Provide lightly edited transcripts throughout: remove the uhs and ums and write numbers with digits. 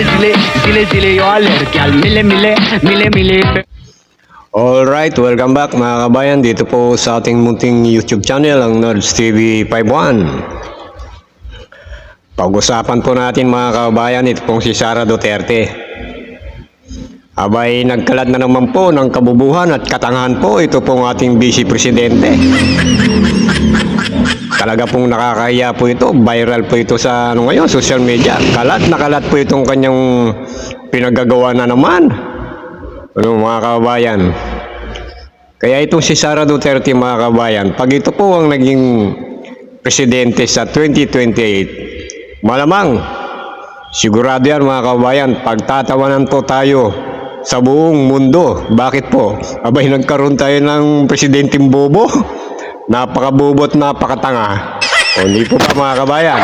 जिले जिले जिले और लड़कियां मिले मिले मिले मिले. Alright, welcome back mga kabayan dito po sa ating munting YouTube channel, ang Nerds TV 51. Pag-usapan po natin mga kabayan, ito pong si Sara Duterte. Abay, nagkalat na naman po ng kabubuhan at katangahan po ito pong ating Vice Presidente. Talaga pong nakakahiya po ito, viral po ito sa ngayon, social media. Kalat na kalat po itong kanyang pinagagawa na naman. Mga kabayan. Kaya itong si Sara Duterte mga kabayan, pag ito po ang naging presidente sa 2028, malamang, sigurado yan mga kabayan, pagtatawanan po tayo sa buong mundo. Bakit po? Abay, nagkaroon tayo ng presidenteng bobo. Napakabobot, napakatanga. O, hindi po ba mga kabayan?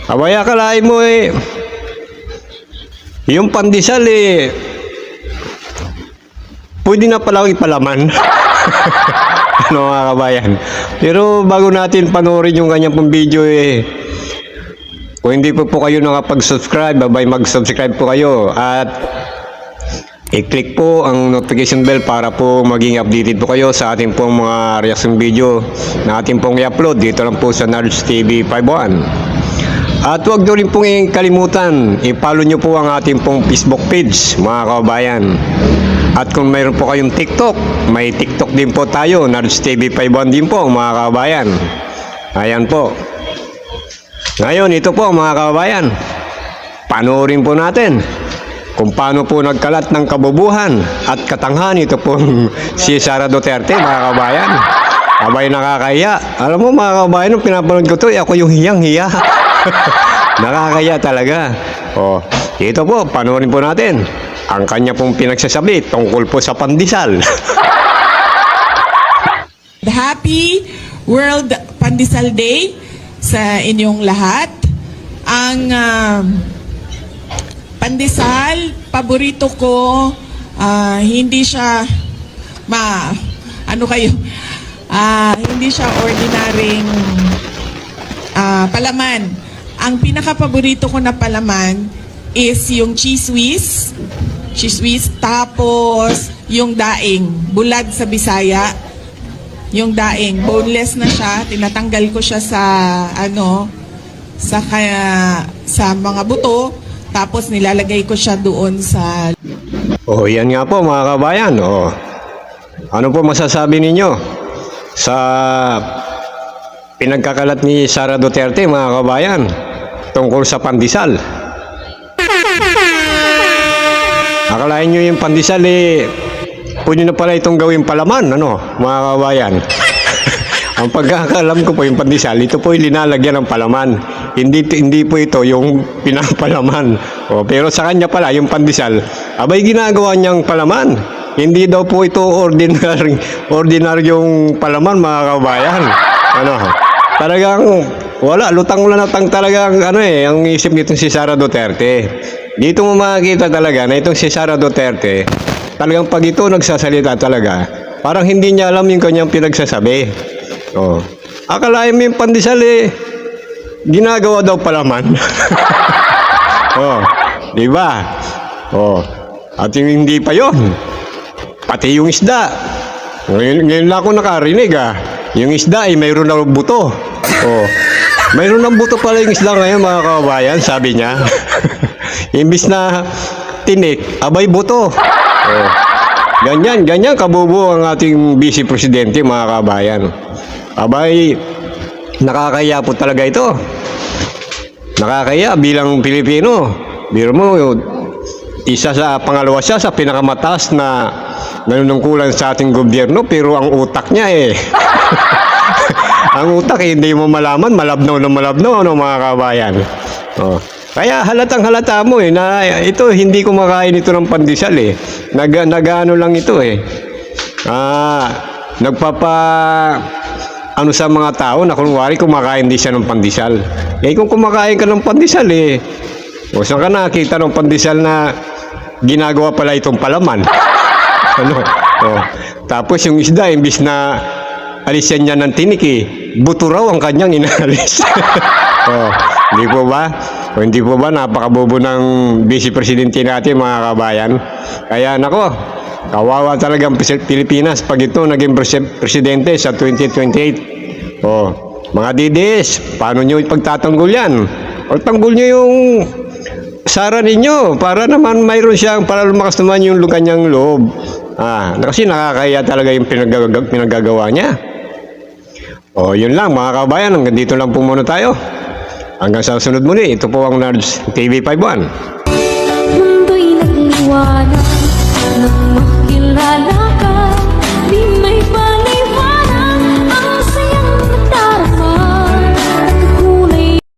Abay, akalain mo yung pandesal pwede na pala ipalaman. Ano mga kabayan? Pero bago natin panoorin yung kanyang pong video kung hindi po kayo nakapag-subscribe, abay mag-subscribe po kayo at i-click po ang notification bell para po maging updated po kayo sa ating pong mga reaction video na ating pong i-upload dito lang po sa Nerds TV 51. At huwag nyo rin pong kalimutan, i-follow nyo po ang ating pong Facebook page mga kabayan. At kung mayroon po kayong TikTok, may TikTok din po tayo, Nerds TV 51 din po mga kabayan. Ayan po. Ngayon, ito po mga kabayan, panoorin po natin kung paano po nagkalat ng kabubuhan at katanghan ito po si Sara Duterte mga kabayan. Abay, nakakahiya. Alam mo mga kabayan, nung pinapanood ko ito, ako yung hiyang-hiya. Nakakaya talaga. Ito po, panoorin po natin ang kanya pong pinagsasabi tungkol po sa pandesal. Happy World Pandesal Day sa inyong lahat. Ang pandesal, paborito ko, hindi siya hindi siya ordinaryong palaman. Ang pinaka-paborito ko na palaman is yung cheese whiz, tapos yung daing, bulad sa Bisaya. Yung daing, boneless na siya, tinatanggal ko siya sa mga buto, tapos nilalagay ko siya doon sa... Yan nga po mga kabayan. Ano po masasabi ninyo sa pinagkakalat ni Sara Duterte mga kabayan tungkol sa pandesal? Akalain nyo yung pandesal pwede na pala itong gawing palaman, mga kabayan. Ang pagkakalam ko po yung pandesal, ito po yung linalagyan ng palaman. Hindi po ito yung pinapalaman. Pero sa kanya pala, yung pandesal, abay ginagawa niyang palaman. Hindi daw po ito ordinaryong palaman mga kabayan. Talagang wala, lutang-lutang talagang ang isip nitong si Sara Duterte. Dito mo makikita talaga na itong si Sara Duterte, talagang pag ito nagsasalita talaga, parang hindi niya alam yung kanyang pinagsasabi. Akalain mo yung pandesal ginagawa daw palaman. Di ba? At yung hindi pa yon, pati yung isda. Ngayon lang ako nakarinig yung isda mayroon na buto. Mayroon ng buto pala yung isda ngayon mga kabayan, sabi niya. Imbis na tinik, abay buto. Ganyan kabubo ang ating Vice Presidente mga kabayan. Abay, nakakaya po talaga ito. Nakakaya bilang Pilipino. Biro mo, pangalawa siya sa pinakamataas na nanunungkulan sa ating gobyerno, pero ang utak niya ang utak hindi mo malaman, malabnaw na malabnaw mga kabayan. Kaya halatang halata mo na ito hindi kumakain ito ng pandesal nagano lang ito sa mga tao na kunwari kumakain din siya ng pandesal. Kung kumakain ka ng pandesal saan ka nakita ng pandesal na ginagawa pala itong palaman? Tapos yung isda, imbis na alisan niya ng tinik buto raw ang kanyang inalis. Di po ba? O hindi po ba napakabobo ng vice presidente natin mga kabayan? Kaya nako, kawawa talagang Pilipinas pag ito naging presidente sa 2028. O, mga DDS, paano nyo ipagtatanggol yan? O tanggol nyo yung sara ninyo para naman mayroon siyang, para lumakas naman yung kanyang loob. Kasi nakakaya talaga yung pinagagawa niya. O, yun lang mga kabayan, hanggang dito lang po muna tayo. Hanggang sa sunod muli, ito po ang Nards TV51. Mundo'y nagliwanag nang makilala ka, di may